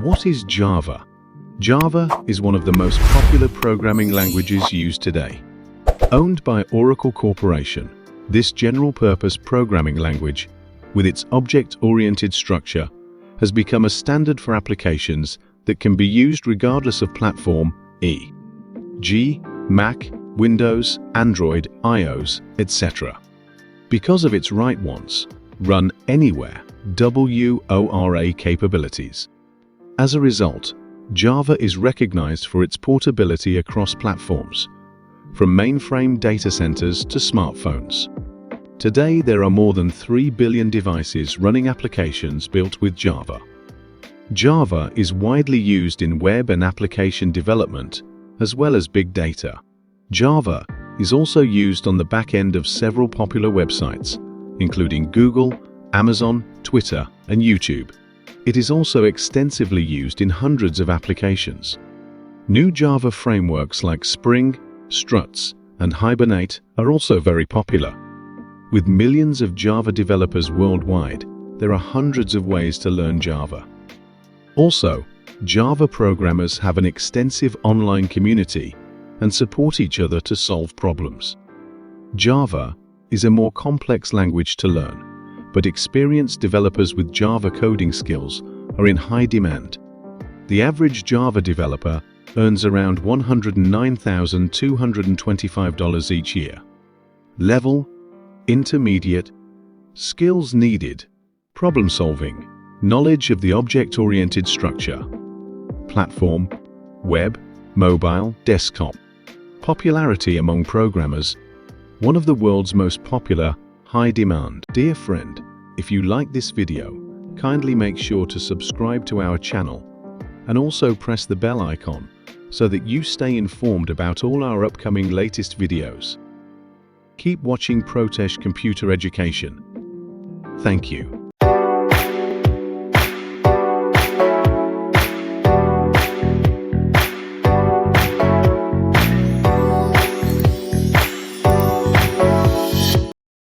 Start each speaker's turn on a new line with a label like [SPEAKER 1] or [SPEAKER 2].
[SPEAKER 1] What is Java? Java is one of the most popular programming languages used today. Owned by Oracle Corporation, this general-purpose programming language, with its object-oriented structure, has become a standard for applications that can be used regardless of platform, e.g., Mac, Windows, Android, iOS, etc. Because of its write once, run anywhere WORA capabilities. As a result, Java is recognized for its portability across platforms, from mainframe data centers to smartphones. Today, there are more than 3 billion devices running applications built with Java. Java is widely used in web and application development, as well as big data. Java is also used on the back end of several popular websites, including Google, Amazon, Twitter, and YouTube. It is also extensively used in hundreds of applications. New Java frameworks like Spring, Struts, and Hibernate are also very popular. With millions of Java developers worldwide, there are hundreds of ways to learn Java. Also, Java programmers have an extensive online community and support each other to solve problems. Java is a more complex language to learn, but experienced developers with Java coding skills are in high demand. The average Java developer earns around $109,225 each year. Level: Intermediate. Skills needed: problem solving, knowledge of the object-oriented structure. Platform: web, mobile, desktop. Popularity among programmers: one of the world's most popular, high demand. Dear friend, if you like this video, kindly make sure to subscribe to our channel and also press the bell icon so that you stay informed about all our upcoming latest videos. Keep watching Protech Computer Education. Thank you.